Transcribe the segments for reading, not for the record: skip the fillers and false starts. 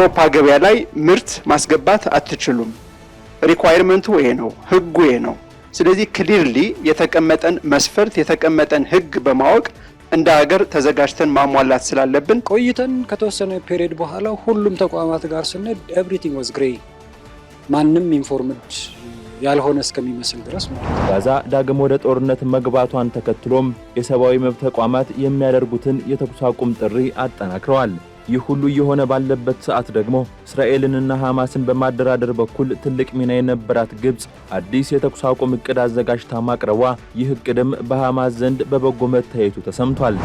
የአውሮፓ ገበያ ላይ ምርት ማስገባት አትችሉም። ሪኳየርመንቱ ይሄ ነው፣ ህጉ ይሄ ነው። ስለዚህ ክሊርሊ የተቀመጠን መስፈርት የተቀመጠን ህግ በማወቅ እንደ ሀገር ተዘጋጅተን ማሟላት ስላለብን ቆይተን ከተወሰነ ፔሪድ በኋላ ሁሉም ተቋማት ጋር ስንሄድ ኤቭሪቲንግ ዋዝ ግሬ ማንም ኢንፎርምድ ያልሆነ እስከሚመስል ድረስ ማለት ነው። ጋዛ ዳግም ወደ ጦርነት መግባቷን ተከትሎም የሰብአዊ መብት ተቋማት የሚያደርጉትን የተኩስ አቁም ጥሪ አጠናክረዋል። ይህ ሁሉ የሆነ ባለበት ሰዓት ደግሞ እስራኤልንና ሐማስን በማደራደር በኩል ትልቅ ሚና የነበራት ግብጽ አዲስ የተኩስ አቁም እቅድ አዘጋጅታ ማቅረቧ ይህ እቅድም በሐማስ ዘንድ በበጎ መታየቱ ተሰምቷል።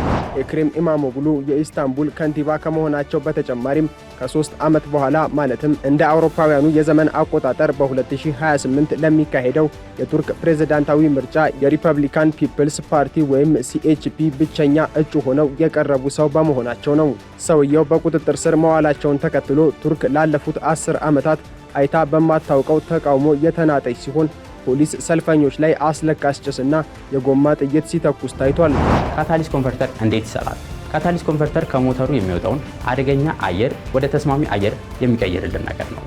ኤክሬም ኢማሞግሉ የኢስታንቡል ከንቲባ ከመሆናቸው በተጨማሪም ከ3 ዓመት በኋላ ማለትም እንደ አውሮፓውያኑ የዘመን አቆጣጠር በ2028 ለሚካሄደው የቱርክ ፕሬዝዳንታዊ ምርጫ የሪፐብሊካን ፒፕልስ ፓርቲ ወይም ሲኤችፒ ብቸኛ እጩ ሆነው የቀረቡ ሰው በመሆናቸው ነው። ሰውየው በቁጥጥር ስር መዋላቸውን ተከትሎ ቱርክ ላለፉት 10 ዓመታት አይታ በማታውቀው ተቃውሞ የተናጠች ሲሆን ፖሊስ ሰልፈኞች ላይ አስለቃሽ ጭስና የጎማ ጥይት ሲተኩስ ታይቷል። ካታሊስት ኮንቨርተር እንዴት ይሰራል? ካታሊስት ኮንቨርተር ከሞተሩ የሚወጣውን አደገኛ አየር ወደ ተስማሚ አየር የሚቀይርልን ነገር ነው።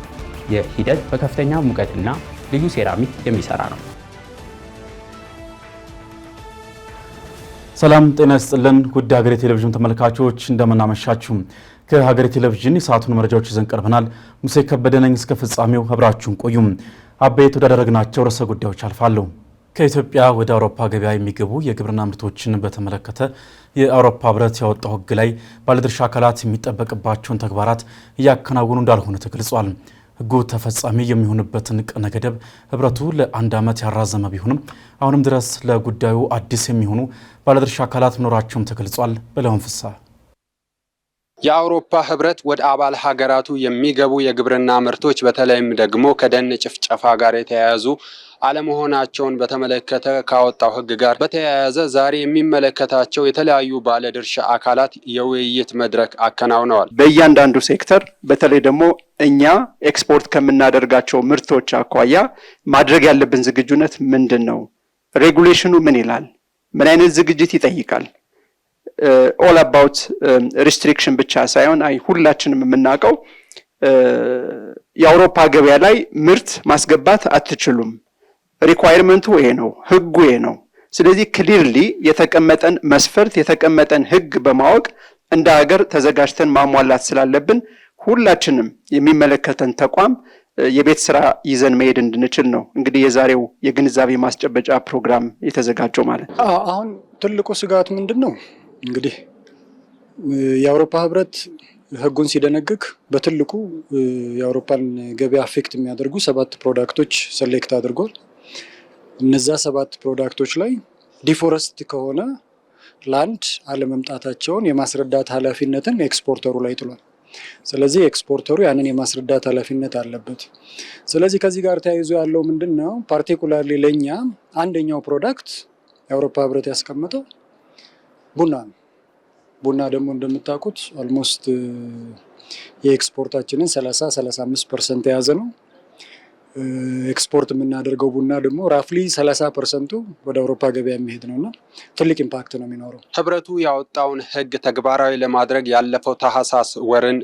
ይህ ሂደት በከፍተኛ ሙቀትና ልዩ ሴራሚክ የሚሰራ ነው። ሰላም ጤና ይስጥልን ውድ ሀገሬ ቴሌቪዥን ተመልካቾች እንደምን አመሻችሁ። ከሀገሬ ቴሌቪዥን የሰዓቱን መረጃዎች ይዘን ቀርበናል። ሙሴ ከበደ ነኝ። እስከ ፍጻሜው አብራችሁን ቆዩ። አበይት ወዳደረግናቸው ርዕሰ ጉዳዮች አልፋለሁ። ከኢትዮጵያ ወደ አውሮፓ ገበያ የሚገቡ የግብርና ምርቶችን በተመለከተ የአውሮፓ ህብረት ያወጣው ህግ ላይ ባለድርሻ አካላት የሚጠበቅባቸውን ተግባራት እያከናወኑ እንዳልሆነ ተገልጿል። ህጉ ተፈጻሚ የሚሆንበትን ቀነ ገደብ ህብረቱ ለ1 ዓመት ያራዘመ ቢሆንም አሁንም ድረስ ለጉዳዩ አዲስ የሚሆኑ ባለድርሻ አካላት መኖራቸውም ተገልጿል። በለውን ፍሳ የአውሮፓ ህብረት ወደ አባል ሀገራቱ የሚገቡ የግብርና ምርቶች በተለይም ደግሞ ከደን ጭፍጨፋ ጋር የተያያዙ አለመሆናቸውን በተመለከተ ካወጣው ህግ ጋር በተያያዘ ዛሬ የሚመለከታቸው የተለያዩ ባለድርሻ አካላት የውይይት መድረክ አከናውነዋል። በእያንዳንዱ ሴክተር በተለይ ደግሞ እኛ ኤክስፖርት ከምናደርጋቸው ምርቶች አኳያ ማድረግ ያለብን ዝግጁነት ምንድነው? ሬጉሌሽኑ ምን ይላል? ምን አይነት ዝግጅት ይጠይቃል? ኦል አባውት ሪስትሪክሽን ብቻ ሳይሆን ሁላችንም የምናውቀው የአውሮፓ ገበያ ላይ ምርት ማስገባት አትችሉም። ሪኳየርመንቱ ይሄ ነው፣ ህጉ ይሄ ነው። ስለዚህ ክሊርሊ የተቀመጠን መስፈርት የተቀመጠን ህግ በማወቅ እንደ ሀገር ተዘጋጅተን ማሟላት ስላለብን ሁላችንም የሚመለከተን ተቋም የቤት ስራ ይዘን መሄድ እንድንችል ነው እንግዲህ የዛሬው የግንዛቤ ማስጨበጫ ፕሮግራም የተዘጋጀው ማለት ነው። አሁን ትልቁ ስጋት ምንድነው? እንግዲህ የአውሮፓ ህብረት ህጉን ሲደነግግ በትልቁ የአውሮፓን ገበያ አፌክት የሚያደርጉ 7 ፕሮዳክቶች ሰሌክት አድርጓል። እነዛ 7 ፕሮዳክቶች ላይ ዲፎረስት ከሆነ ላንድ አለመምጣታቸውን የማስረዳት ኃላፊነትን ኤክስፖርተሩ ላይ ጥሏል። ስለዚህ ኤክስፖርተሩ ያንን የማስረዳት ኃላፊነት አለበት። ስለዚህ ከዚህ ጋር ተያይዞ ያለው ምንድነው? ፓርቲኩላርሊ ለኛ አንደኛው ፕሮዳክት የአውሮፓ ህብረት ያስቀመጠው ቡና ነው። ቡና ደግሞ እንደምታውቁት ኦልሞስት የኤክስፖርታችንን 30-35% የያዘ ነው። ኤክስፖርት የምናደርገው ቡና ደግሞ ራፍሊ 30% ወደ አውሮፓ ገበያ የሚሄድ ነውና ትልቅ ኢምፓክት ነው የሚኖረው። ህብረቱ ያወጣውን ህግ ተግባራዊ ለማድረግ ያለፈው ታህሳስ ወርን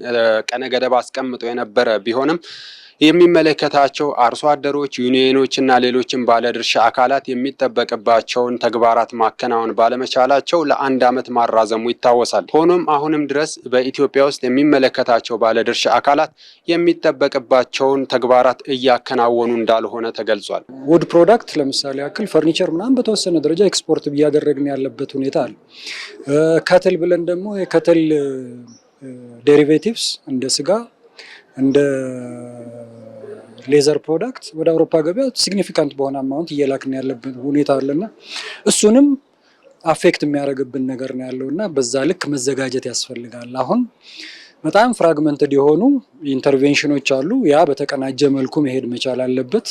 ቀነ ገደብ አስቀምጦ የነበረ ቢሆንም የሚመለከታቸው አርሶ አደሮች፣ ዩኒየኖችና ሌሎችም ባለድርሻ አካላት የሚጠበቅባቸውን ተግባራት ማከናወን ባለመቻላቸው ለ1 ዓመት ማራዘሙ ይታወሳል። ሆኖም አሁንም ድረስ በኢትዮጵያ ውስጥ የሚመለከታቸው ባለድርሻ አካላት የሚጠበቅባቸውን ተግባራት እያከናወኑ እንዳልሆነ ተገልጿል። ውድ ፕሮዳክት ለምሳሌ ያክል ፈርኒቸር ምናምን በተወሰነ ደረጃ ኤክስፖርት እያደረግን ያለበት ሁኔታ አለ። ከተል ብለን ደግሞ የከተል ዴሪቬቲቭስ እንደ ስጋ እንደ ሌዘር ፕሮዳክት ወደ አውሮፓ ገበያ ሲግኒፊካንት በሆነ አማውንት እየላክን ያለበት ሁኔታ አለና እሱንም አፌክት የሚያደርግብን ነገር ነው ያለውና በዛ ልክ መዘጋጀት ያስፈልጋል። አሁን በጣም ፍራግመንትድ የሆኑ ኢንተርቬንሽኖች አሉ። ያ በተቀናጀ መልኩ መሄድ መቻል አለበት።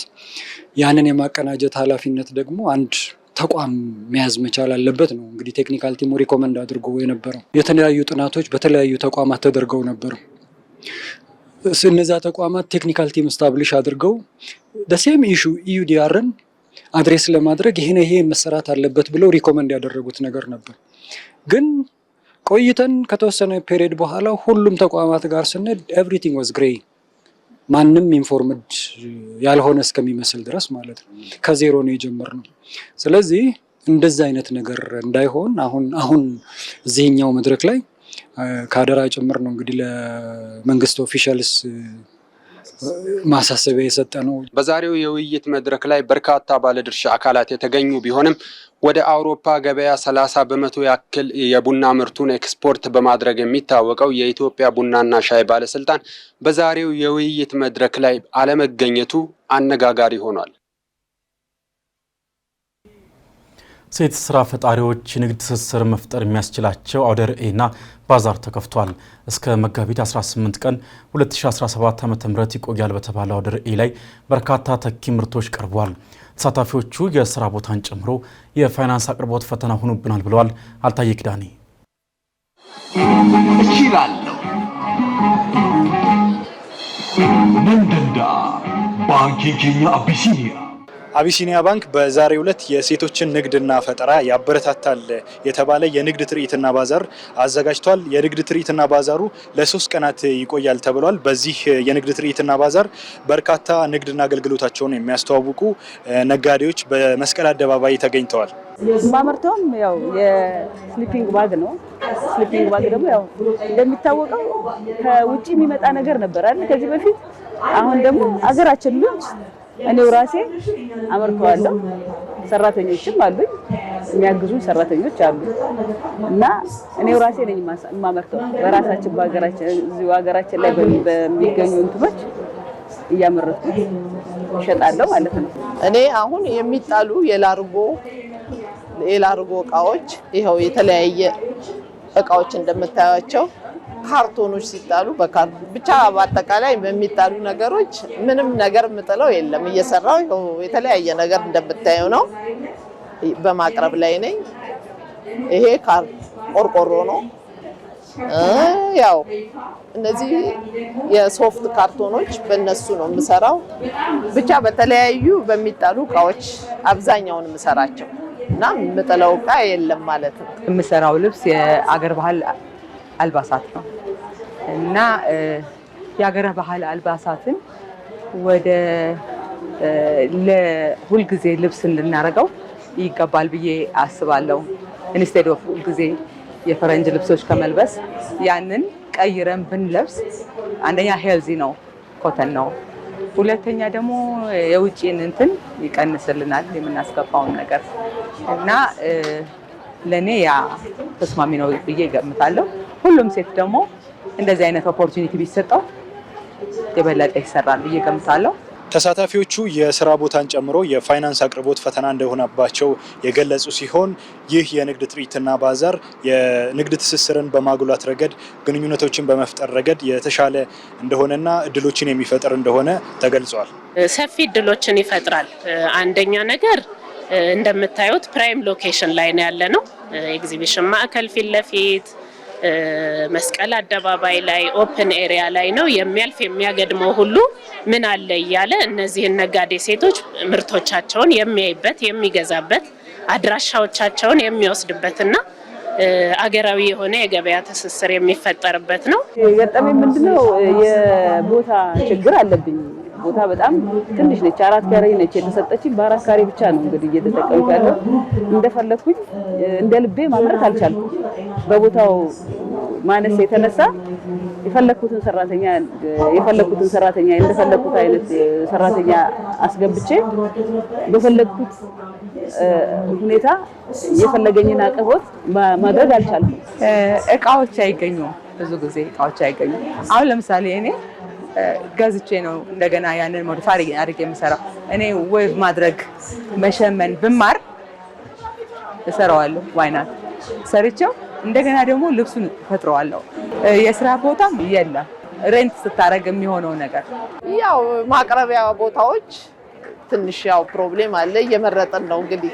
ያንን የማቀናጀት ኃላፊነት ደግሞ አንድ ተቋም መያዝ መቻል አለበት ነው እንግዲህ ቴክኒካል ቲሙ ሪኮመንድ አድርጎ የነበረው። የተለያዩ ጥናቶች በተለያዩ ተቋማት ተደርገው ነበር። እነዛ ተቋማት ቴክኒካል ቲም ስታብሊሽ አድርገው ደሴም ኢሹ ኢዩዲአርን አድሬስ ለማድረግ ይሄ መሰራት አለበት ብለው ሪኮመንድ ያደረጉት ነገር ነበር። ግን ቆይተን ከተወሰነ ፔሪድ በኋላ ሁሉም ተቋማት ጋር ስንሄድ ኤቭሪቲንግ ዋዝ ግሬይ፣ ማንም ኢንፎርምድ ያልሆነ እስከሚመስል ድረስ ማለት ነው። ከዜሮ ነው የጀመርነው። ስለዚህ እንደዛ አይነት ነገር እንዳይሆን አሁን እዚህኛው መድረክ ላይ ካደራ ጭምር ነው እንግዲህ ለመንግስት ኦፊሻልስ ማሳሰቢያ የሰጠ ነው። በዛሬው የውይይት መድረክ ላይ በርካታ ባለድርሻ አካላት የተገኙ ቢሆንም ወደ አውሮፓ ገበያ 30 በመቶ ያክል የቡና ምርቱን ኤክስፖርት በማድረግ የሚታወቀው የኢትዮጵያ ቡናና ሻይ ባለስልጣን በዛሬው የውይይት መድረክ ላይ አለመገኘቱ አነጋጋሪ ሆኗል። ሴት ስራ ፈጣሪዎች የንግድ ትስስር መፍጠር የሚያስችላቸው አውደ ርዕይና ባዛር ተከፍቷል። እስከ መጋቢት 18 ቀን 2017 ዓ.ም ይቆያል በተባለው አውደ ርዕይ ላይ በርካታ ተኪ ምርቶች ቀርበዋል። ተሳታፊዎቹ የስራ ቦታን ጨምሮ የፋይናንስ አቅርቦት ፈተና ሆኖብናል ብለዋል። አልታየ ኪዳኔ እችላለሁ መንደንዳ ባንክ ኬኛ አቢሲኒያ ባንክ በዛሬው ዕለት የሴቶችን ንግድና ፈጠራ ያበረታታል የተባለ የንግድ ትርኢትና ባዛር አዘጋጅቷል። የንግድ ትርኢትና ባዛሩ ለ3 ቀናት ይቆያል ተብሏል። በዚህ የንግድ ትርኢትና ባዛር በርካታ ንግድና አገልግሎታቸውን የሚያስተዋውቁ ነጋዴዎች በመስቀል አደባባይ ተገኝተዋል። ማመርተውም ያው የስሊፒንግ ባግ ነው። ስሊፒንግ ባግ ደግሞ ያው እንደሚታወቀው ከውጪ የሚመጣ ነገር ነበር አይደል ከዚህ በፊት። አሁን ደግሞ አገራችን ልጅ እኔው ራሴ አመርተዋለሁ። ሰራተኞችም አሉኝ፣ የሚያግዙኝ ሰራተኞች አሉ እና እኔው ራሴ ነኝ የማመርተው። በራሳችን በሀገራችን እዚሁ ሀገራችን ላይ በሚገኙ እንትኖች እያመረቱ እሸጣለሁ ማለት ነው። እኔ አሁን የሚጣሉ የላርጎ እቃዎች ይኸው የተለያየ እቃዎች እንደምታዩቸው ካርቶኖች ሲጣሉ ብቻ በአጠቃላይ በሚጣሉ ነገሮች ምንም ነገር የምጥለው የለም። እየሰራው የተለያየ ነገር እንደምታየው ነው በማቅረብ ላይ ነኝ። ይሄ ቆርቆሮ ነው። ያው እነዚህ የሶፍት ካርቶኖች በእነሱ ነው የምሰራው። ብቻ በተለያዩ በሚጣሉ እቃዎች አብዛኛውን የምሰራቸው እና የምጥለው እቃ የለም ማለት ነው። የምሰራው ልብስ የአገር ባህል አልባሳት ነው እና የአገር ባህል አልባሳትን ወደ ለሁልጊዜ ልብስ እንድናረገው ይገባል ብዬ አስባለሁ። ኢንስቴድ ኦፍ ሁልጊዜ የፈረንጅ ልብሶች ከመልበስ ያንን ቀይረን ብንለብስ አንደኛ ሄልዚ ነው፣ ኮተን ነው። ሁለተኛ ደግሞ የውጪን እንትን ይቀንስልናል የምናስገባውን ነገር እና ለኔ ያ ተስማሚ ነው ብዬ እገምታለሁ። ሁሉም ሴት ደግሞ እንደዚህ አይነት ኦፖርቹኒቲ ቢሰጠው የበለጠ ይሰራል ብዬ እገምታለሁ። ተሳታፊዎቹ የስራ ቦታን ጨምሮ የፋይናንስ አቅርቦት ፈተና እንደሆነባቸው የገለጹ ሲሆን ይህ የንግድ ትርኢትና ባዛር የንግድ ትስስርን በማጉላት ረገድ፣ ግንኙነቶችን በመፍጠር ረገድ የተሻለ እንደሆነና እድሎችን የሚፈጥር እንደሆነ ተገልጿል። ሰፊ እድሎችን ይፈጥራል። አንደኛ ነገር እንደምታዩት ፕራይም ሎኬሽን ላይ ነው ያለ ነው። ኤግዚቢሽን ማዕከል ፊት ለፊት መስቀል አደባባይ ላይ ኦፕን ኤሪያ ላይ ነው። የሚያልፍ የሚያገድመው ሁሉ ምን አለ እያለ እነዚህን ነጋዴ ሴቶች ምርቶቻቸውን የሚያይበት የሚገዛበት አድራሻዎቻቸውን የሚወስድበትና አገራዊ የሆነ የገበያ ትስስር የሚፈጠርበት ነው። የገጠመኝ ምንድነው የቦታ ችግር አለብኝ። ቦታ በጣም ትንሽ ነች፣ 4 ካሬ ነች የተሰጠችኝ። በ4 ካሬ ብቻ ነው እንግዲህ እየተጠቀምኩ ያለው። እንደፈለኩኝ እንደ ልቤ ማምረት አልቻልኩም። በቦታው ማነስ የተነሳ የፈለኩትን ሰራተኛ እንደፈለኩት አይነት ሰራተኛ አስገብቼ በፈለኩት ሁኔታ የፈለገኝን አቅርቦት ማድረግ አልቻልኩም። እቃዎች አይገኙም፣ ብዙ ጊዜ እቃዎች አይገኙም። አሁን ለምሳሌ እኔ ገዝቼ ነው እንደገና ያንን ሞዲፋይ አድርጌ የምሰራው። እኔ ዌቭ ማድረግ መሸመን ብማር እሰራዋለሁ። ዋይናት ሰርቼው እንደገና ደግሞ ልብሱን ፈጥረዋለሁ። የስራ ቦታም የለም። ሬንት ስታረግ የሚሆነው ነገር ያው ማቅረቢያ ቦታዎች ትንሽ ያው ፕሮብሌም አለ። እየመረጥን ነው እንግዲህ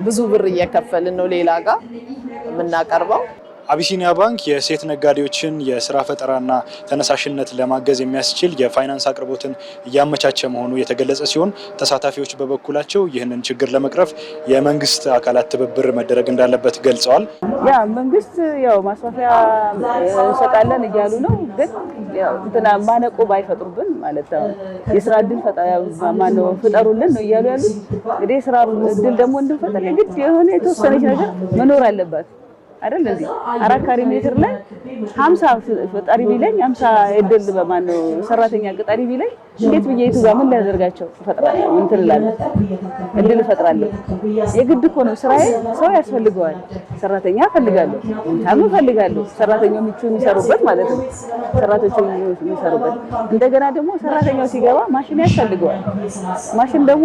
ብዙ ብር እየከፈልን ነው ሌላ ጋር የምናቀርበው። አቢሲኒያ ባንክ የሴት ነጋዴዎችን የስራ ፈጠራና ተነሳሽነት ለማገዝ የሚያስችል የፋይናንስ አቅርቦትን እያመቻቸ መሆኑ የተገለጸ ሲሆን ተሳታፊዎች በበኩላቸው ይህንን ችግር ለመቅረፍ የመንግስት አካላት ትብብር መደረግ እንዳለበት ገልጸዋል። ያ መንግስት ያው ማስፋፊያ እንሰጣለን እያሉ ነው፣ ግን ያው እንትና ማነቆ ባይፈጥሩብን ማለት ነው የስራ እድል ፍጠሩልን ነው እያሉ ያሉት። እንግዲህ የስራ እድል ደግሞ እንድንፈጥር የግድ የሆነ የተወሰነች ነገር መኖር አለባት አይደል? እንዴ 4 ካሬ ሜትር ላይ 50 ፈጣሪ ቢለኝ 50 እድል በማነው ሰራተኛ ቅጣሪ ቢለኝ እንዴት ብዬ ይቱ ጋር ምን ሊያደርጋቸው ፈጥራለሁ እንትን እላለሁ እድል እፈጥራለሁ። የግድ እኮ ነው ስራዬ። ሰው ያስፈልገዋል፣ ሰራተኛ እፈልጋለሁ፣ እፈልጋለሁ፣ ሰራተኛው ምቹ የሚሰሩበት ማለት ነው። ሰራተኞች የሚሰሩበት እንደገና ደግሞ ሰራተኛው ሲገባ ማሽን ያስፈልገዋል። ማሽን ደግሞ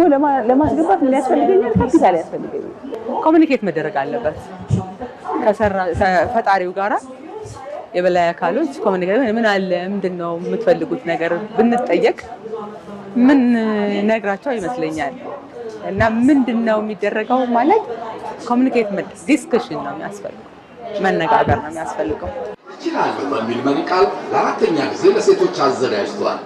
ለማስገባት ምን ያስፈልገኛል? ካፒታል ያስፈልገኛል። ኮሚኒኬት መደረግ አለበት ከፈጣሪው ጋራ የበላይ አካሎች ኮሚኒኬት ምን አለ ምንድነው የምትፈልጉት ነገር ብንጠየቅ ምን ነግራቸው ይመስለኛል። እና ምንድነው የሚደረገው ማለት ኮሚኒኬት ዲስከሽን ነው የሚያስፈልገው፣ መነጋገር ነው የሚያስፈልገው። ይችላል በሚል መሪ ቃል ለአራተኛ ጊዜ ለሴቶች አዘጋጅቷል።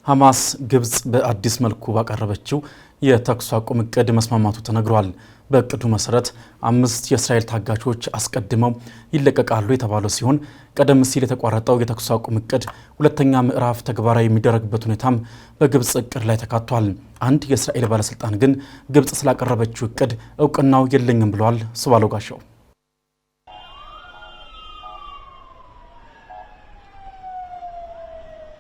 ሐማስ ግብጽ በአዲስ መልኩ ባቀረበችው የተኩስ አቁም እቅድ መስማማቱ ተነግሯል። በእቅዱ መሰረት 5 የእስራኤል ታጋቾች አስቀድመው ይለቀቃሉ የተባለው ሲሆን ቀደም ሲል የተቋረጠው የተኩስ አቁም እቅድ ሁለተኛ ምዕራፍ ተግባራዊ የሚደረግበት ሁኔታም በግብጽ እቅድ ላይ ተካቷል። አንድ የእስራኤል ባለስልጣን ግን ግብጽ ስላቀረበችው እቅድ እውቅናው የለኝም ብለዋል። ስባለው ጋሻው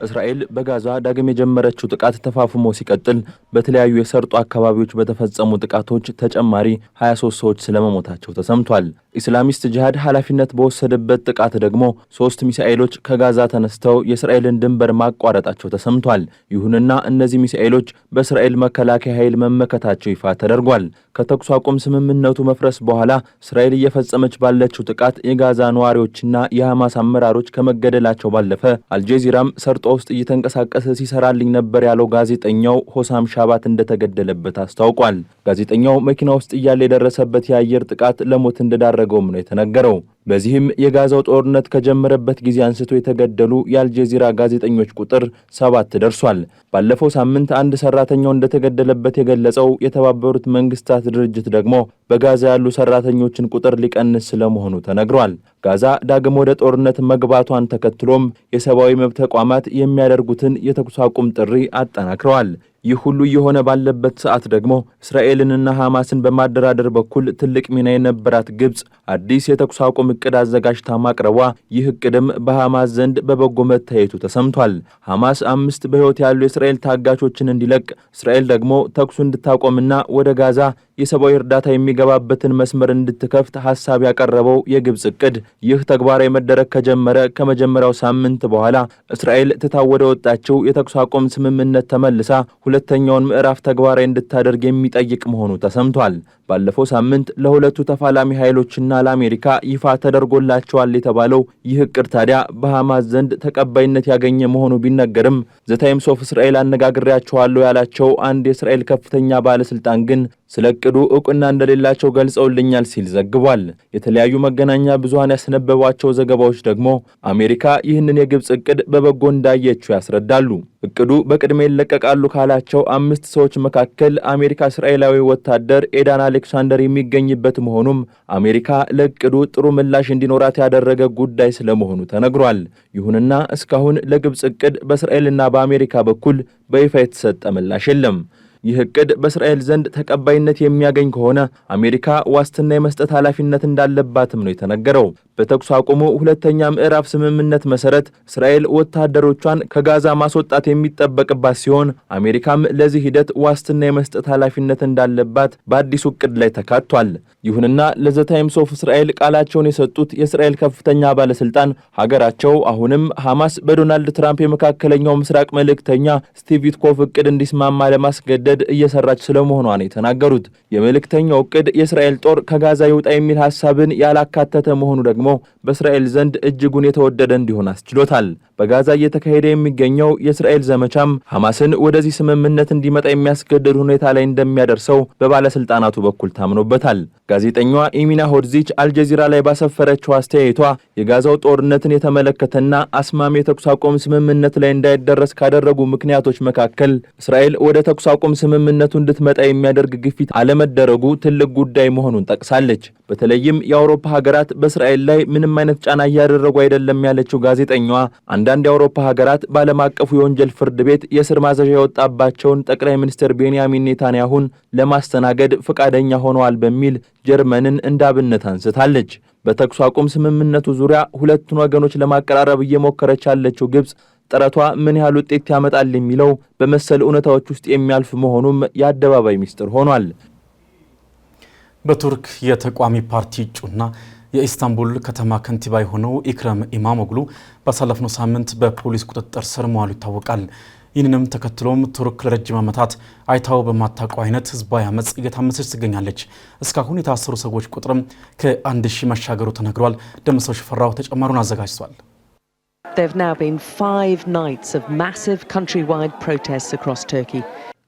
እስራኤል በጋዛ ዳግም የጀመረችው ጥቃት ተፋፍሞ ሲቀጥል በተለያዩ የሰርጡ አካባቢዎች በተፈጸሙ ጥቃቶች ተጨማሪ 23 ሰዎች ስለመሞታቸው ተሰምቷል። ኢስላሚስት ጂሃድ ኃላፊነት በወሰደበት ጥቃት ደግሞ 3 ሚሳኤሎች ከጋዛ ተነስተው የእስራኤልን ድንበር ማቋረጣቸው ተሰምቷል። ይሁንና እነዚህ ሚሳኤሎች በእስራኤል መከላከያ ኃይል መመከታቸው ይፋ ተደርጓል። ከተኩስ አቁም ስምምነቱ መፍረስ በኋላ እስራኤል እየፈጸመች ባለችው ጥቃት የጋዛ ነዋሪዎችና የሐማስ አመራሮች ከመገደላቸው ባለፈ አልጀዚራም ሰርጦ ውስጥ እየተንቀሳቀሰ ሲሰራልኝ ነበር ያለው ጋዜጠኛው ሆሳም ሻባት እንደተገደለበት አስታውቋል። ጋዜጠኛው መኪና ውስጥ እያለ የደረሰበት የአየር ጥቃት ለሞት እንደዳረገውም ነው የተነገረው። በዚህም የጋዛው ጦርነት ከጀመረበት ጊዜ አንስቶ የተገደሉ የአልጀዚራ ጋዜጠኞች ቁጥር 7 ደርሷል። ባለፈው ሳምንት አንድ ሰራተኛው እንደተገደለበት የገለጸው የተባበሩት መንግስታት ድርጅት ደግሞ በጋዛ ያሉ ሰራተኞችን ቁጥር ሊቀንስ ስለመሆኑ ተነግሯል። ጋዛ ዳግም ወደ ጦርነት መግባቷን ተከትሎም የሰብአዊ መብት ተቋማት የሚያደርጉትን የተኩስ አቁም ጥሪ አጠናክረዋል። ይህ ሁሉ የሆነ ባለበት ሰዓት ደግሞ እስራኤልንና ሐማስን በማደራደር በኩል ትልቅ ሚና የነበራት ግብጽ አዲስ የተኩስ አቁም እቅድ አዘጋጅታ ማቅረቧ፣ ይህ እቅድም በሐማስ ዘንድ በበጎ መታየቱ ተሰምቷል። ሐማስ 5 በሕይወት ያሉ የእስራኤል ታጋቾችን እንዲለቅ፣ እስራኤል ደግሞ ተኩሱ እንድታቆምና ወደ ጋዛ የሰብአዊ እርዳታ የሚገባበትን መስመር እንድትከፍት ሐሳብ ያቀረበው የግብጽ እቅድ ይህ ተግባራዊ መደረግ ከጀመረ ከመጀመሪያው ሳምንት በኋላ እስራኤል ትታወደ ወጣችው የተኩስ አቁም ስምምነት ተመልሳ ሁለተኛውን ምዕራፍ ተግባራዊ እንድታደርግ የሚጠይቅ መሆኑ ተሰምቷል። ባለፈው ሳምንት ለሁለቱ ተፋላሚ ኃይሎችና ለአሜሪካ ይፋ ተደርጎላቸዋል የተባለው ይህ እቅድ ታዲያ በሐማስ ዘንድ ተቀባይነት ያገኘ መሆኑ ቢነገርም ዘ ታይምስ ኦፍ እስራኤል አነጋግሬያቸዋለሁ ያላቸው አንድ የእስራኤል ከፍተኛ ባለስልጣን ግን ስለ እቅዱ እውቅና እንደሌላቸው ገልጸውልኛል ሲል ዘግቧል። የተለያዩ መገናኛ ብዙሃን ያስነበቧቸው ዘገባዎች ደግሞ አሜሪካ ይህንን የግብጽ እቅድ በበጎ እንዳየችው ያስረዳሉ። እቅዱ በቅድሚያ ይለቀቃሉ ካላቸው 5 ሰዎች መካከል አሜሪካ እስራኤላዊ ወታደር ኤዳን አሌክሳንደር የሚገኝበት መሆኑም አሜሪካ ለእቅዱ ጥሩ ምላሽ እንዲኖራት ያደረገ ጉዳይ ስለመሆኑ ተነግሯል። ይሁንና እስካሁን ለግብጽ እቅድ በእስራኤልና በአሜሪካ በኩል በይፋ የተሰጠ ምላሽ የለም። ይህ እቅድ በእስራኤል ዘንድ ተቀባይነት የሚያገኝ ከሆነ አሜሪካ ዋስትና የመስጠት ኃላፊነት እንዳለባትም ነው የተነገረው። በተኩስ አቁሙ ሁለተኛ ምዕራፍ ስምምነት መሰረት እስራኤል ወታደሮቿን ከጋዛ ማስወጣት የሚጠበቅባት ሲሆን አሜሪካም ለዚህ ሂደት ዋስትና የመስጠት ኃላፊነት እንዳለባት በአዲሱ እቅድ ላይ ተካቷል። ይሁንና ለዘ ታይምስ ኦፍ እስራኤል ቃላቸውን የሰጡት የእስራኤል ከፍተኛ ባለስልጣን ሀገራቸው አሁንም ሐማስ በዶናልድ ትራምፕ የመካከለኛው ምስራቅ መልእክተኛ ስቲቭ ዊትኮፍ እቅድ እንዲስማማ ለማስገደድ እየሰራች ስለመሆኗ ነው የተናገሩት። የመልእክተኛው እቅድ የእስራኤል ጦር ከጋዛ ይውጣ የሚል ሐሳብን ያላካተተ መሆኑ ደግሞ ደግሞ በእስራኤል ዘንድ እጅጉን የተወደደ እንዲሆን አስችሎታል። በጋዛ እየተካሄደ የሚገኘው የእስራኤል ዘመቻም ሐማስን ወደዚህ ስምምነት እንዲመጣ የሚያስገድድ ሁኔታ ላይ እንደሚያደርሰው በባለስልጣናቱ በኩል ታምኖበታል። ጋዜጠኛዋ ኢሚና ሆድዚች አልጀዚራ ላይ ባሰፈረችው አስተያየቷ የጋዛው ጦርነትን የተመለከተና አስማሚ የተኩስ አቁም ስምምነት ላይ እንዳይደረስ ካደረጉ ምክንያቶች መካከል እስራኤል ወደ ተኩስ አቁም ስምምነቱ እንድትመጣ የሚያደርግ ግፊት አለመደረጉ ትልቅ ጉዳይ መሆኑን ጠቅሳለች። በተለይም የአውሮፓ ሀገራት በእስራኤል ላይ ምንም አይነት ጫና እያደረጉ አይደለም ያለችው ጋዜጠኛዋ አንዳንድ የአውሮፓ ሀገራት በዓለም አቀፉ የወንጀል ፍርድ ቤት የእስር ማዘዣ የወጣባቸውን ጠቅላይ ሚኒስትር ቤንያሚን ኔታንያሁን ለማስተናገድ ፈቃደኛ ሆነዋል በሚል ጀርመንን እንዳብነት አንስታለች። በተኩስ አቁም ስምምነቱ ዙሪያ ሁለቱን ወገኖች ለማቀራረብ እየሞከረች ያለችው ግብጽ ጥረቷ ምን ያህል ውጤት ያመጣል የሚለው በመሰል እውነታዎች ውስጥ የሚያልፍ መሆኑም የአደባባይ ሚስጥር ሆኗል። በቱርክ የተቋሚ ፓርቲ እጩና የኢስታንቡል ከተማ ከንቲባ የሆነው ኢክረም ኢማሞግሉ ባሳለፍነው ሳምንት በፖሊስ ቁጥጥር ስር መዋሉ ይታወቃል። ይህንንም ተከትሎም ቱርክ ለረጅም ዓመታት አይታው በማታውቀው አይነት ህዝባዊ አመጽ እየታመሰች ትገኛለች። እስካሁን የታሰሩ ሰዎች ቁጥርም ከ1000 መሻገሩ ተነግሯል። ደምሰው ሽፈራው ተጨማሩን አዘጋጅቷል። There have now been 5 nights of massive countrywide protests across Turkey.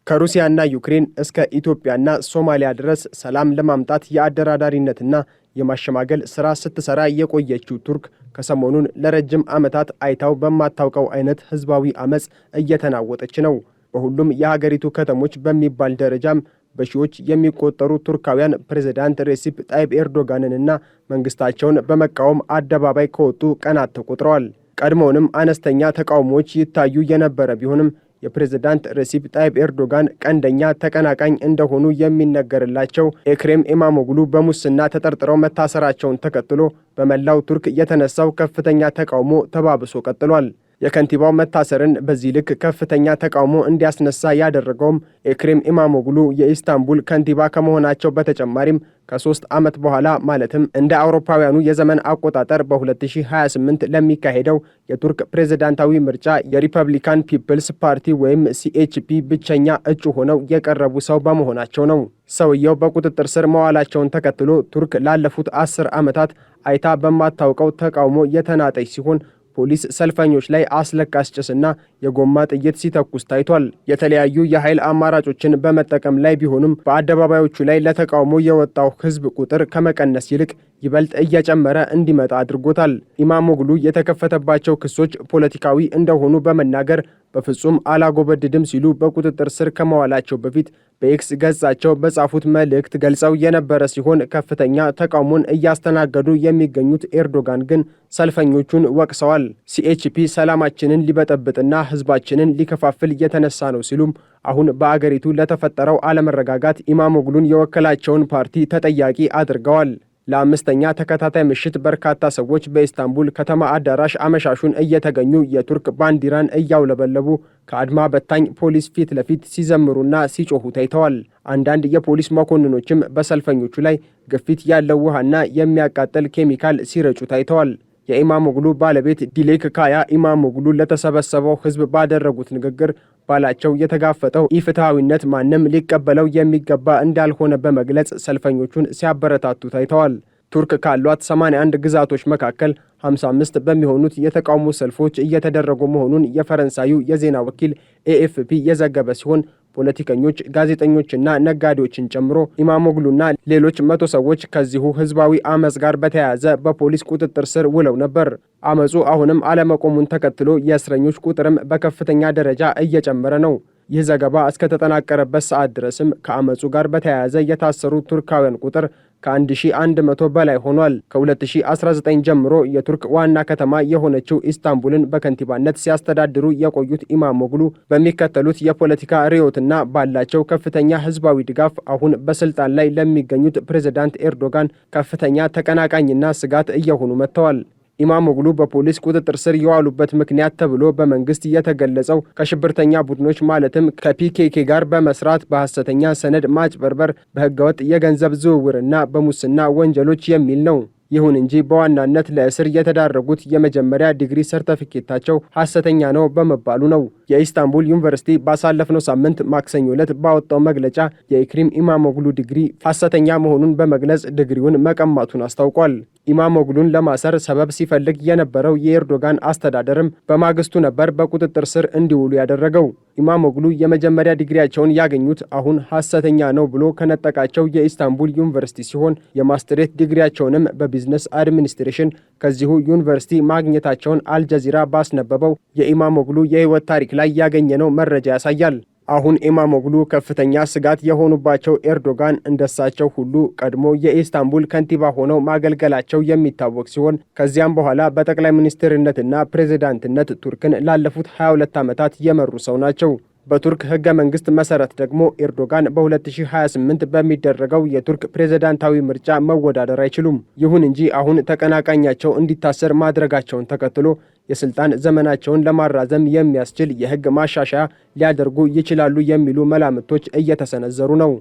ከሩሲያና ዩክሬን እስከ ኢትዮጵያና ሶማሊያ ድረስ ሰላም ለማምጣት የአደራዳሪነትና የማሸማገል ስራ ስትሰራ የቆየችው ቱርክ ከሰሞኑን ለረጅም ዓመታት አይታው በማታውቀው አይነት ህዝባዊ አመጽ እየተናወጠች ነው። በሁሉም የሀገሪቱ ከተሞች በሚባል ደረጃም በሺዎች የሚቆጠሩ ቱርካውያን ፕሬዝዳንት ሬሲፕ ጣይብ ኤርዶጋንንና መንግስታቸውን በመቃወም አደባባይ ከወጡ ቀናት ተቆጥረዋል። ቀድሞውንም አነስተኛ ተቃውሞዎች ይታዩ የነበረ ቢሆንም የፕሬዝዳንት ሬሲፕ ጣይብ ኤርዶጋን ቀንደኛ ተቀናቃኝ እንደሆኑ የሚነገርላቸው ኢክሬም ኢማሞግሉ በሙስና ተጠርጥረው መታሰራቸውን ተከትሎ በመላው ቱርክ የተነሳው ከፍተኛ ተቃውሞ ተባብሶ ቀጥሏል። የከንቲባው መታሰርን በዚህ ልክ ከፍተኛ ተቃውሞ እንዲያስነሳ ያደረገውም ኢክሬም ኢማሞግሉ የኢስታንቡል ከንቲባ ከመሆናቸው በተጨማሪም ከ3 ዓመት በኋላ ማለትም እንደ አውሮፓውያኑ የዘመን አቆጣጠር በ2028 ለሚካሄደው የቱርክ ፕሬዝዳንታዊ ምርጫ የሪፐብሊካን ፒፕልስ ፓርቲ ወይም ሲኤችፒ ብቸኛ እጩ ሆነው የቀረቡ ሰው በመሆናቸው ነው። ሰውየው በቁጥጥር ስር መዋላቸውን ተከትሎ ቱርክ ላለፉት 10 ዓመታት አይታ በማታውቀው ተቃውሞ የተናጠች ሲሆን ፖሊስ ሰልፈኞች ላይ አስለቃሽ ጭስና የጎማ ጥይት ሲተኩስ ታይቷል። የተለያዩ የኃይል አማራጮችን በመጠቀም ላይ ቢሆኑም በአደባባዮቹ ላይ ለተቃውሞ የወጣው ህዝብ ቁጥር ከመቀነስ ይልቅ ይበልጥ እየጨመረ እንዲመጣ አድርጎታል። ኢማሞግሉ የተከፈተባቸው ክሶች ፖለቲካዊ እንደሆኑ በመናገር በፍጹም አላጎበድድም ሲሉ በቁጥጥር ስር ከመዋላቸው በፊት በኤክስ ገጻቸው በጻፉት መልእክት ገልጸው የነበረ ሲሆን ከፍተኛ ተቃውሞን እያስተናገዱ የሚገኙት ኤርዶጋን ግን ሰልፈኞቹን ወቅሰዋል። ሲኤችፒ ሰላማችንን ሊበጠብጥና ህዝባችንን ሊከፋፍል የተነሳ ነው ሲሉም አሁን በአገሪቱ ለተፈጠረው አለመረጋጋት ኢማሞግሉን የወከላቸውን ፓርቲ ተጠያቂ አድርገዋል። ለአምስተኛ ተከታታይ ምሽት በርካታ ሰዎች በኢስታንቡል ከተማ አዳራሽ አመሻሹን እየተገኙ የቱርክ ባንዲራን እያውለበለቡ ከአድማ በታኝ ፖሊስ ፊት ለፊት ሲዘምሩና ሲጮሁ ታይተዋል። አንዳንድ የፖሊስ መኮንኖችም በሰልፈኞቹ ላይ ግፊት ያለው ውሃና የሚያቃጥል ኬሚካል ሲረጩ ታይተዋል። የኢማሞግሉ ባለቤት ዲሌክ ካያ ኢማሞግሉ ለተሰበሰበው ህዝብ ባደረጉት ንግግር ባላቸው የተጋፈጠው ኢፍትሐዊነት ማንም ሊቀበለው የሚገባ እንዳልሆነ በመግለጽ ሰልፈኞቹን ሲያበረታቱ ታይተዋል። ቱርክ ካሏት 81 ግዛቶች መካከል 55 በሚሆኑት የተቃውሞ ሰልፎች እየተደረጉ መሆኑን የፈረንሳዩ የዜና ወኪል ኤኤፍፒ የዘገበ ሲሆን ፖለቲከኞች፣ ጋዜጠኞችና ነጋዴዎችን ጨምሮ ኢማሞግሉና ሌሎች 100 ሰዎች ከዚሁ ህዝባዊ አመጽ ጋር በተያያዘ በፖሊስ ቁጥጥር ስር ውለው ነበር። አመጹ አሁንም አለመቆሙን ተከትሎ የእስረኞች ቁጥርም በከፍተኛ ደረጃ እየጨመረ ነው። ይህ ዘገባ እስከተጠናቀረበት ሰዓት ድረስም ከአመጹ ጋር በተያያዘ የታሰሩ ቱርካውያን ቁጥር ከ1100 በላይ ሆኗል። ከ2019 ጀምሮ የቱርክ ዋና ከተማ የሆነችው ኢስታንቡልን በከንቲባነት ሲያስተዳድሩ የቆዩት ኢማሞግሉ በሚከተሉት የፖለቲካ ርዕዮትና ባላቸው ከፍተኛ ህዝባዊ ድጋፍ አሁን በስልጣን ላይ ለሚገኙት ፕሬዝዳንት ኤርዶጋን ከፍተኛ ተቀናቃኝና ስጋት እየሆኑ መጥተዋል። ኢማሞግሉ በፖሊስ ቁጥጥር ስር የዋሉበት ምክንያት ተብሎ በመንግስት የተገለጸው ከሽብርተኛ ቡድኖች ማለትም ከፒኬኬ ጋር በመስራት በሐሰተኛ ሰነድ ማጭበርበር፣ በህገወጥ የገንዘብ ዝውውርና በሙስና ወንጀሎች የሚል ነው። ይሁን እንጂ በዋናነት ለእስር የተዳረጉት የመጀመሪያ ዲግሪ ሰርተፊኬታቸው ሐሰተኛ ነው በመባሉ ነው። የኢስታንቡል ዩኒቨርሲቲ ባሳለፍነው ሳምንት ማክሰኞ ዕለት ባወጣው መግለጫ የኢክሪም ኢማሞግሉ ዲግሪ ሐሰተኛ መሆኑን በመግለጽ ዲግሪውን መቀማቱን አስታውቋል። ኢማሞግሉን ለማሰር ሰበብ ሲፈልግ የነበረው የኤርዶጋን አስተዳደርም በማግስቱ ነበር በቁጥጥር ስር እንዲውሉ ያደረገው። ኢማሞግሉ የመጀመሪያ ዲግሪያቸውን ያገኙት አሁን ሐሰተኛ ነው ብሎ ከነጠቃቸው የኢስታንቡል ዩኒቨርሲቲ ሲሆን የማስትሬት ዲግሪያቸውንም በቢዝነስ አድሚኒስትሬሽን ከዚሁ ዩኒቨርሲቲ ማግኘታቸውን አልጀዚራ ባስነበበው የኢማሞግሉ የህይወት ታሪክ ላይ ያገኘነው መረጃ ያሳያል። አሁን ኢማሞግሉ ከፍተኛ ስጋት የሆኑባቸው ኤርዶጋን እንደሳቸው ሁሉ ቀድሞ የኢስታንቡል ከንቲባ ሆነው ማገልገላቸው የሚታወቅ ሲሆን ከዚያም በኋላ በጠቅላይ ሚኒስትርነትና ፕሬዝዳንትነት ቱርክን ላለፉት 22 ዓመታት የመሩ ሰው ናቸው። በቱርክ ህገ መንግስት መሰረት ደግሞ ኤርዶጋን በ2028 በሚደረገው የቱርክ ፕሬዝዳንታዊ ምርጫ መወዳደር አይችሉም። ይሁን እንጂ አሁን ተቀናቃኛቸው እንዲታሰር ማድረጋቸውን ተከትሎ የስልጣን ዘመናቸውን ለማራዘም የሚያስችል የህግ ማሻሻያ ሊያደርጉ ይችላሉ የሚሉ መላምቶች እየተሰነዘሩ ነው።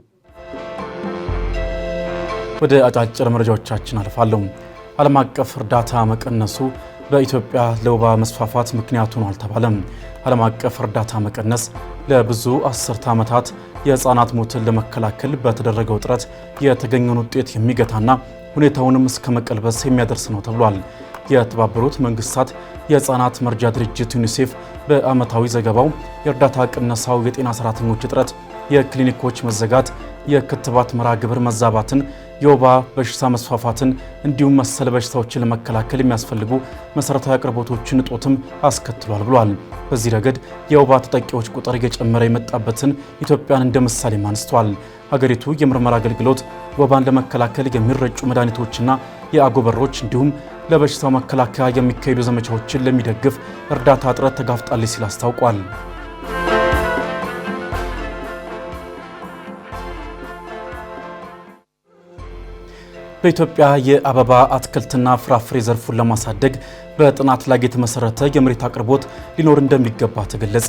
ወደ አጫጭር መረጃዎቻችን አልፋለሁ። ዓለም አቀፍ እርዳታ መቀነሱ በኢትዮጵያ ለወባ መስፋፋት ምክንያቱ ነው አልተባለም። ዓለም አቀፍ እርዳታ መቀነስ ለብዙ አስርተ ዓመታት የህፃናት ሞትን ለመከላከል በተደረገው ጥረት የተገኘውን ውጤት የሚገታና ሁኔታውንም እስከ መቀልበስ የሚያደርስ ነው ተብሏል። የተባበሩት መንግስታት የህፃናት መርጃ ድርጅት ዩኒሴፍ በዓመታዊ ዘገባው የእርዳታ ቅነሳው የጤና ሰራተኞች እጥረት፣ የክሊኒኮች መዘጋት፣ የክትባት መርሃ ግብር መዛባትን፣ የወባ በሽታ መስፋፋትን እንዲሁም መሰል በሽታዎችን ለመከላከል የሚያስፈልጉ መሰረታዊ አቅርቦቶችን እጦትም አስከትሏል ብሏል። በዚህ ረገድ የወባ ተጠቂዎች ቁጥር እየጨመረ የመጣበትን ኢትዮጵያን እንደ ምሳሌ አንስቷል። ሀገሪቱ የምርመራ አገልግሎት፣ ወባን ለመከላከል የሚረጩ መድኃኒቶችና የአጎበሮች እንዲሁም ለበሽታው መከላከያ የሚካሄዱ ዘመቻዎችን ለሚደግፍ እርዳታ እጥረት ተጋፍጣለች ሲል አስታውቋል። በኢትዮጵያ የአበባ አትክልትና ፍራፍሬ ዘርፉን ለማሳደግ በጥናት ላይ የተመሰረተ የመሬት አቅርቦት ሊኖር እንደሚገባ ተገለጸ።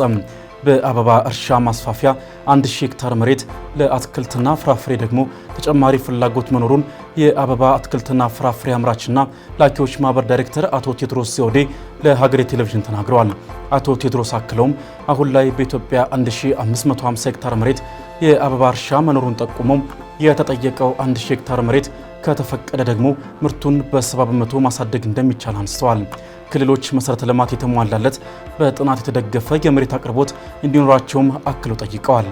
በአበባ እርሻ ማስፋፊያ 1000 ሄክታር መሬት ለአትክልትና ፍራፍሬ ደግሞ ተጨማሪ ፍላጎት መኖሩን የአበባ አትክልትና ፍራፍሬ አምራችና ላኪዎች ማህበር ዳይሬክተር አቶ ቴድሮስ ዘውዴ ለሀገሬ ቴሌቪዥን ተናግረዋል። አቶ ቴድሮስ አክለውም አሁን ላይ በኢትዮጵያ 1550 ሄክታር መሬት የአበባ እርሻ መኖሩን ጠቁመው የተጠየቀው 1000 ሄክታር መሬት ከተፈቀደ ደግሞ ምርቱን በ70 በመቶ ማሳደግ እንደሚቻል አንስተዋል። ክልሎች መሰረተ ልማት የተሟላለት በጥናት የተደገፈ የመሬት አቅርቦት እንዲኖራቸውም አክለው ጠይቀዋል።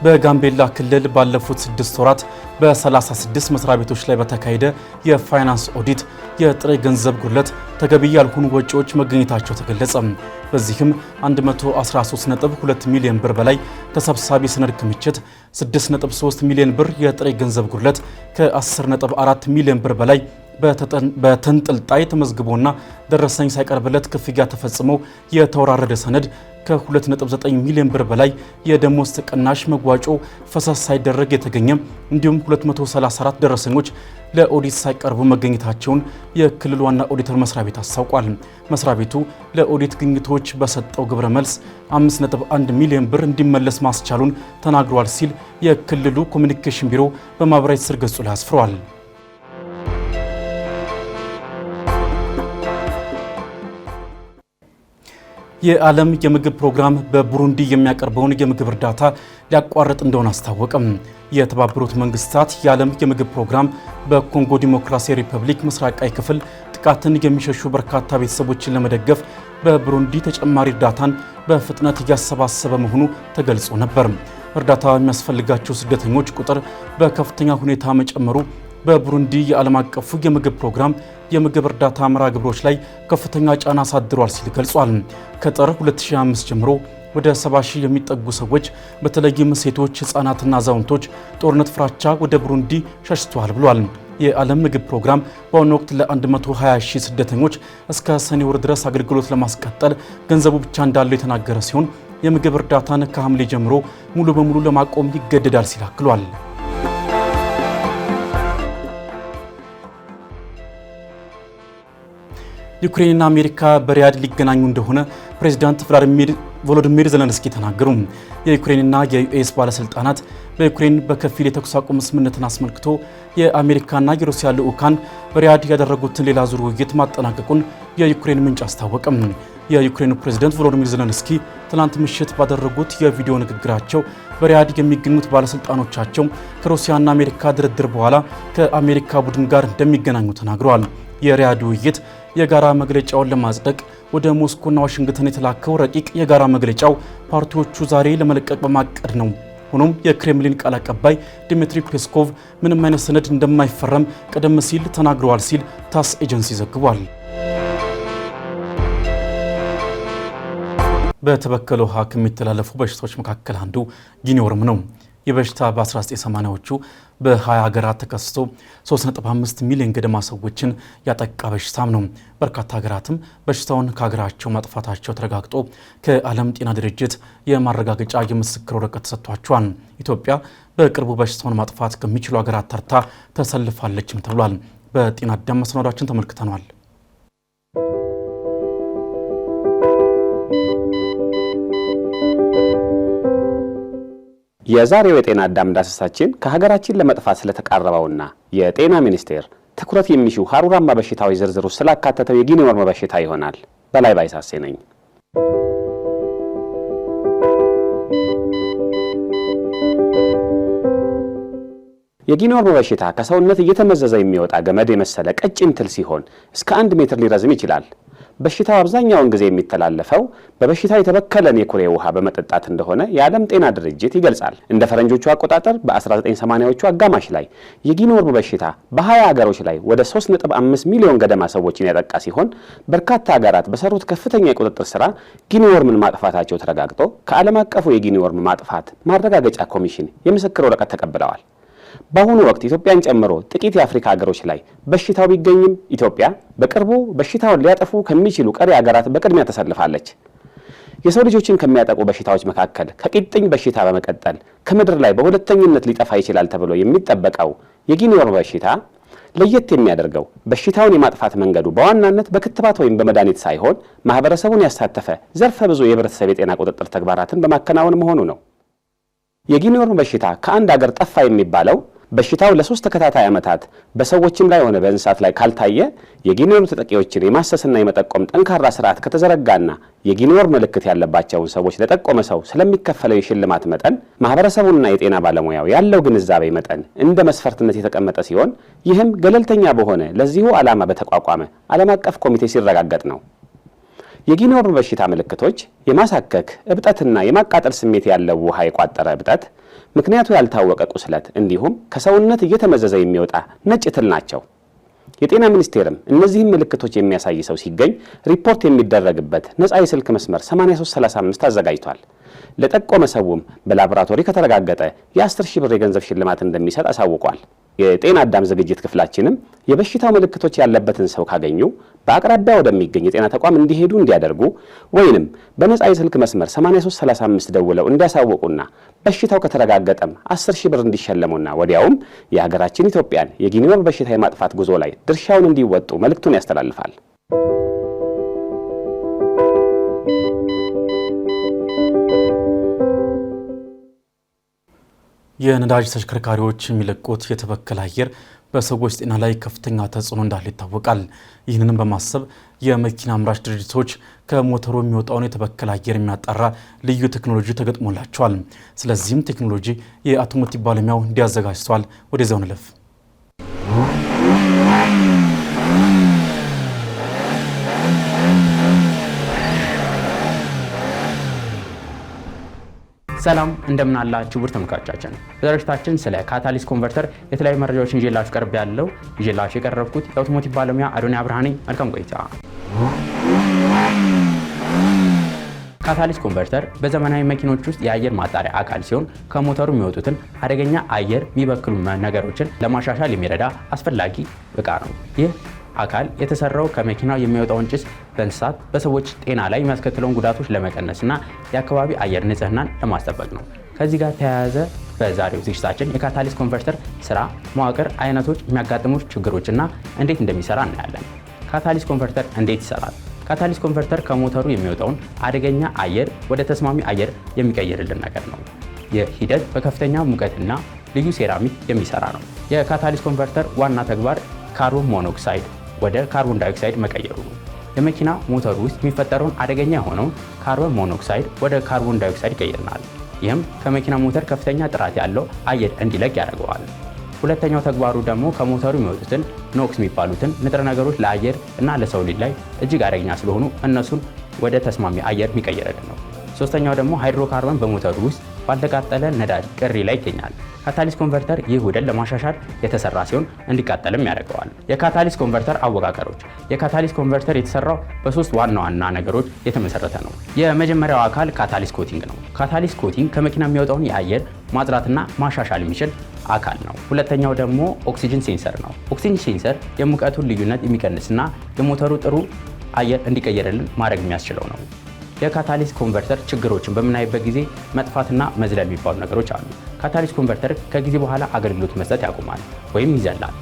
በጋምቤላ ክልል ባለፉት 6 ወራት በ36 መስሪያ ቤቶች ላይ በተካሄደ የፋይናንስ ኦዲት የጥሬ ገንዘብ ጉድለት፣ ተገቢ ያልሆኑ ወጪዎች መገኘታቸው ተገለጸ። በዚህም 113.2 ሚሊዮን ብር በላይ ተሰብሳቢ ሰነድ ክምችት፣ 6.3 ሚሊዮን ብር የጥሬ ገንዘብ ጉድለት፣ ከ10.4 ሚሊዮን ብር በላይ በተንጠልጣይ ተመዝግቦና ደረሰኝ ሳይቀርብለት ክፍያ ተፈጽሞ የተወራረደ ሰነድ፣ ከ2.9 ሚሊዮን ብር በላይ የደሞዝ ተቀናሽ መዋጮ ፈሰስ ሳይደረግ የተገኘ እንዲሁም 234 ደረሰኞች ለኦዲት ሳይቀርቡ መገኘታቸውን የክልሉ ዋና ኦዲተር መስሪያ ቤት አስታውቋል። መስሪያ ቤቱ ለኦዲት ግኝቶች በሰጠው ግብረ መልስ 5.1 ሚሊዮን ብር እንዲመለስ ማስቻሉን ተናግሯል ሲል የክልሉ ኮሚኒኬሽን ቢሮ በማህበራዊ ትስስር ገጹ ላይ አስፍሯል። የዓለም የምግብ ፕሮግራም በቡሩንዲ የሚያቀርበውን የምግብ እርዳታ ሊያቋርጥ እንደሆነ አስታወቀም። የተባበሩት መንግስታት የዓለም የምግብ ፕሮግራም በኮንጎ ዲሞክራሲያዊ ሪፐብሊክ ምስራቃዊ ክፍል ጥቃትን የሚሸሹ በርካታ ቤተሰቦችን ለመደገፍ በቡሩንዲ ተጨማሪ እርዳታን በፍጥነት እያሰባሰበ መሆኑ ተገልጾ ነበር። እርዳታ የሚያስፈልጋቸው ስደተኞች ቁጥር በከፍተኛ ሁኔታ መጨመሩ በቡሩንዲ የዓለም አቀፉ የምግብ ፕሮግራም የምግብ እርዳታ መርሃ ግብሮች ላይ ከፍተኛ ጫና አሳድሯል ሲል ገልጿል። ከጥር 2005 ጀምሮ ወደ 70 ሺህ የሚጠጉ ሰዎች በተለይም ሴቶች፣ ህፃናትና አዛውንቶች ጦርነት ፍራቻ ወደ ቡሩንዲ ሸሽተዋል ብሏል። የዓለም ምግብ ፕሮግራም በአሁኑ ወቅት ለ120 ሺህ ስደተኞች እስከ ሰኔ ወር ድረስ አገልግሎት ለማስቀጠል ገንዘቡ ብቻ እንዳለው የተናገረ ሲሆን የምግብ እርዳታን ከሐምሌ ጀምሮ ሙሉ በሙሉ ለማቆም ይገደዳል ሲል አክሏል። ዩክሬንና አሜሪካ በሪያድ ሊገናኙ እንደሆነ ፕሬዝዳንት ቭላዲሚር ቮሎዲሚር ዘለንስኪ ተናገሩ። የዩክሬንና የዩኤስ ባለስልጣናት በዩክሬን በከፊል የተኩስ አቁም ስምምነትን አስመልክቶ የአሜሪካና የሩሲያ ልዑካን በሪያድ ያደረጉትን ሌላ ዙር ውይይት ማጠናቀቁን የዩክሬን ምንጭ አስታወቀም። የዩክሬኑ ፕሬዝዳንት ቮሎዲሚር ዘለንስኪ ትላንት ምሽት ባደረጉት የቪዲዮ ንግግራቸው በሪያድ የሚገኙት ባለስልጣኖቻቸው ከሩሲያና አሜሪካ ድርድር በኋላ ከአሜሪካ ቡድን ጋር እንደሚገናኙ ተናግረዋል። የሪያድ ውይይት የጋራ መግለጫውን ለማጽደቅ ወደ ሞስኮና ዋሽንግተን የተላከው ረቂቅ የጋራ መግለጫው ፓርቲዎቹ ዛሬ ለመለቀቅ በማቀድ ነው። ሆኖም የክሬምሊን ቃል አቀባይ ዲሚትሪ ፔስኮቭ ምንም አይነት ሰነድ እንደማይፈረም ቀደም ሲል ተናግረዋል ሲል ታስ ኤጀንሲ ዘግቧል። በተበከለ ውሃ ከሚተላለፉ በሽታዎች መካከል አንዱ ጊኒ ወርም ነው። ይህ በሽታ በ1980ዎቹ በ20 ሀገራት ተከስቶ 3.5 ሚሊዮን ገደማ ሰዎችን ያጠቃ በሽታም ነው። በርካታ ሀገራትም በሽታውን ከሀገራቸው ማጥፋታቸው ተረጋግጦ ከዓለም ጤና ድርጅት የማረጋገጫ የምስክር ወረቀት ተሰጥቷቸዋል። ኢትዮጵያ በቅርቡ በሽታውን ማጥፋት ከሚችሉ ሀገራት ተርታ ተሰልፋለችም ተብሏል። በጤና አዳም መሰናዷችን ተመልክተናል። የዛሬው የጤና አዳም ዳሰሳችን ከሀገራችን ለመጥፋት ስለተቃረበውና የጤና ሚኒስቴር ትኩረት የሚሹ ሀሩራማ በሽታዎች ዝርዝር ውስጥ ስላካተተው የጊኒ ወርም በሽታ ይሆናል። በላይ ባይሳሴ ነኝ። የጊኒ ወርም በሽታ ከሰውነት እየተመዘዘ የሚወጣ ገመድ የመሰለ ቀጭን ትል ሲሆን እስከ 1 ሜትር ሊረዝም ይችላል። በሽታው አብዛኛውን ጊዜ የሚተላለፈው በበሽታ የተበከለን የኩሬ ውሃ በመጠጣት እንደሆነ የዓለም ጤና ድርጅት ይገልጻል። እንደ ፈረንጆቹ አቆጣጠር በ1980ዎቹ አጋማሽ ላይ የጊኒ ወርም በሽታ በ20 ሀገሮች ላይ ወደ 3.5 ሚሊዮን ገደማ ሰዎችን ያጠቃ ሲሆን በርካታ ሀገራት በሰሩት ከፍተኛ የቁጥጥር ስራ ጊኒ ወርምን ማጥፋታቸው ተረጋግጦ ከዓለም አቀፉ የጊኒ ወርም ማጥፋት ማረጋገጫ ኮሚሽን የምስክር ወረቀት ተቀብለዋል። በአሁኑ ወቅት ኢትዮጵያን ጨምሮ ጥቂት የአፍሪካ ሀገሮች ላይ በሽታው ቢገኝም ኢትዮጵያ በቅርቡ በሽታውን ሊያጠፉ ከሚችሉ ቀሪ ሀገራት በቅድሚያ ተሰልፋለች። የሰው ልጆችን ከሚያጠቁ በሽታዎች መካከል ከቂጥኝ በሽታ በመቀጠል ከምድር ላይ በሁለተኝነት ሊጠፋ ይችላል ተብሎ የሚጠበቀው የጊኒ ወርም በሽታ ለየት የሚያደርገው በሽታውን የማጥፋት መንገዱ በዋናነት በክትባት ወይም በመድኃኒት ሳይሆን ማህበረሰቡን ያሳተፈ ዘርፈ ብዙ የህብረተሰብ የጤና ቁጥጥር ተግባራትን በማከናወን መሆኑ ነው። የጊኒ ወርም በሽታ ከአንድ ሀገር ጠፋ የሚባለው በሽታው ለ3 ተከታታይ ዓመታት በሰዎችም ላይ ሆነ በእንስሳት ላይ ካልታየ የጊኒ ወርም ተጠቂዎችን የማሰስና የመጠቆም ጠንካራ ስርዓት ከተዘረጋና የጊኒ ወርም ምልክት ያለባቸውን ሰዎች ለጠቆመ ሰው ስለሚከፈለው የሽልማት መጠን ማህበረሰቡና የጤና ባለሙያው ያለው ግንዛቤ መጠን እንደ መስፈርትነት የተቀመጠ ሲሆን ይህም ገለልተኛ በሆነ ለዚሁ ዓላማ በተቋቋመ ዓለም አቀፍ ኮሚቴ ሲረጋገጥ ነው። የጊኒ ወርም በሽታ ምልክቶች የማሳከክ እብጠትና የማቃጠል ስሜት ያለው ውሃ የቋጠረ እብጠት፣ ምክንያቱ ያልታወቀ ቁስለት እንዲሁም ከሰውነት እየተመዘዘ የሚወጣ ነጭ ትል ናቸው። የጤና ሚኒስቴርም እነዚህን ምልክቶች የሚያሳይ ሰው ሲገኝ ሪፖርት የሚደረግበት ነፃ የስልክ መስመር 8335 አዘጋጅቷል። ለጠቆመ ሰውም በላቦራቶሪ ከተረጋገጠ የ10,000 ብር የገንዘብ ሽልማት እንደሚሰጥ አሳውቋል። የጤና አዳም ዝግጅት ክፍላችንም የበሽታው ምልክቶች ያለበትን ሰው ካገኙ በአቅራቢያ ወደሚገኝ የጤና ተቋም እንዲሄዱ እንዲያደርጉ ወይንም በነፃ የስልክ መስመር 8335 ደውለው እንዲያሳውቁና በሽታው ከተረጋገጠም 10,000 ብር እንዲሸለሙና ወዲያውም የሀገራችን ኢትዮጵያን የጊኒ ወርም በሽታ የማጥፋት ጉዞ ላይ ድርሻውን እንዲወጡ መልእክቱን ያስተላልፋል። የነዳጅ ተሽከርካሪዎች የሚለቁት የተበከለ አየር በሰዎች ጤና ላይ ከፍተኛ ተጽዕኖ እንዳለ ይታወቃል። ይህንንም በማሰብ የመኪና አምራች ድርጅቶች ከሞተሩ የሚወጣውን የተበከለ አየር የሚያጣራ ልዩ ቴክኖሎጂ ተገጥሞላቸዋል። ስለዚህም ቴክኖሎጂ የአውቶሞቲቭ ባለሙያው እንዲያዘጋጅቷል። ወደዚያው እንለፍ። ሰላም እንደምን አላችሁ ውድ ተመልካቾቻችን። በዝግጅታችን ስለ ካታሊስት ኮንቨርተር የተለያዩ መረጃዎችን ይዤላችሁ ቀርብ ያለው ይዤላችሁ የቀረብኩት የአውቶሞቲቭ ባለሙያ አዶንያ ብርሃኔ። መልካም ቆይታ። ካታሊስት ኮንቨርተር በዘመናዊ መኪኖች ውስጥ የአየር ማጣሪያ አካል ሲሆን ከሞተሩ የሚወጡትን አደገኛ አየር የሚበክሉ ነገሮችን ለማሻሻል የሚረዳ አስፈላጊ ዕቃ ነው። ይህ አካል የተሰራው ከመኪናው የሚወጣውን ጭስ በእንስሳት በሰዎች ጤና ላይ የሚያስከትለውን ጉዳቶች ለመቀነስና የአካባቢ አየር ንጽህናን ለማስጠበቅ ነው። ከዚህ ጋር ተያያዘ በዛሬው ዝግጅታችን የካታሊስት ኮንቨርተር ስራ፣ መዋቅር፣ አይነቶች፣ የሚያጋጥሙ ችግሮችና እንዴት እንደሚሰራ እናያለን። ካታሊስት ኮንቨርተር እንዴት ይሰራል? ካታሊስት ኮንቨርተር ከሞተሩ የሚወጣውን አደገኛ አየር ወደ ተስማሚ አየር የሚቀይርልን ነገር ነው። ይህ ሂደት በከፍተኛ ሙቀትና ልዩ ሴራሚክ የሚሰራ ነው። የካታሊስት ኮንቨርተር ዋና ተግባር ካርቦን ሞኖክሳይድ ወደ ካርቦን ዳይኦክሳይድ መቀየሩ ነው። የመኪና ሞተሩ ውስጥ የሚፈጠረውን አደገኛ የሆነውን ካርቦን ሞኖክሳይድ ወደ ካርቦን ዳይኦክሳይድ ይቀይርናል። ይህም ከመኪና ሞተር ከፍተኛ ጥራት ያለው አየር እንዲለቅ ያደርገዋል። ሁለተኛው ተግባሩ ደግሞ ከሞተሩ የሚወጡትን ኖክስ የሚባሉትን ንጥረ ነገሮች ለአየር እና ለሰው ልጅ ላይ እጅግ አደገኛ ስለሆኑ እነሱን ወደ ተስማሚ አየር የሚቀይርልን ነው። ሶስተኛው ደግሞ ሃይድሮካርበን በሞተሩ ውስጥ ባልተቃጠለ ነዳጅ ቅሪ ላይ ይገኛል። ካታሊስት ኮንቨርተር ይህ ውህደት ለማሻሻል የተሰራ ሲሆን እንዲቃጠልም ያደርገዋል። የካታሊስት ኮንቨርተር አወቃቀሮች። የካታሊስት ኮንቨርተር የተሰራው በሶስት ዋና ዋና ነገሮች የተመሰረተ ነው። የመጀመሪያው አካል ካታሊስት ኮቲንግ ነው። ካታሊስት ኮቲንግ ከመኪና የሚወጣውን የአየር ማጽዳትና ማሻሻል የሚችል አካል ነው። ሁለተኛው ደግሞ ኦክሲጅን ሴንሰር ነው። ኦክሲጅን ሴንሰር የሙቀቱን ልዩነት የሚቀንስና የሞተሩ ጥሩ አየር እንዲቀየርልን ማድረግ የሚያስችለው ነው። የካታሊስት ኮንቨርተር ችግሮችን በምናይበት ጊዜ መጥፋትና መዝለል የሚባሉ ነገሮች አሉ። ካታሊስት ኮንቨርተር ከጊዜ በኋላ አገልግሎት መስጠት ያቆማል ወይም ይዘላል።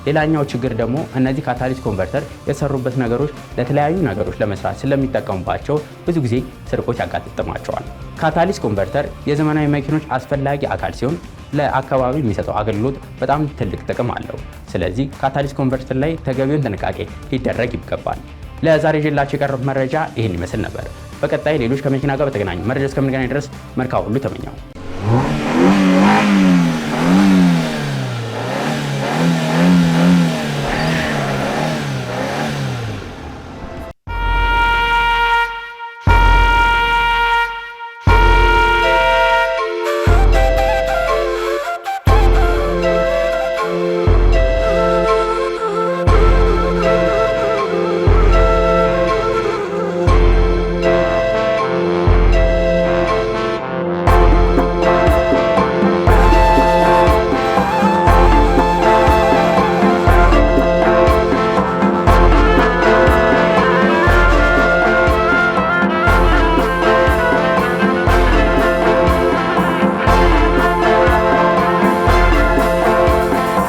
ሌላኛው ችግር ደግሞ እነዚህ ካታሊስት ኮንቨርተር የተሰሩበት ነገሮች ለተለያዩ ነገሮች ለመስራት ስለሚጠቀሙባቸው ብዙ ጊዜ ስርቆት ያጋጥማቸዋል። ካታሊስት ኮንቨርተር የዘመናዊ መኪኖች አስፈላጊ አካል ሲሆን ለአካባቢ የሚሰጠው አገልግሎት በጣም ትልቅ ጥቅም አለው። ስለዚህ ካታሊስት ኮንቨርተር ላይ ተገቢውን ጥንቃቄ ሊደረግ ይገባል። ለዛሬ ይዤላችሁ የቀረቡት መረጃ ይህን ይመስል ነበር። በቀጣይ ሌሎች ከመኪና ጋር በተገናኙ መረጃ እስከምንገናኝ ድረስ መልካም ሁሉ ተመኘው።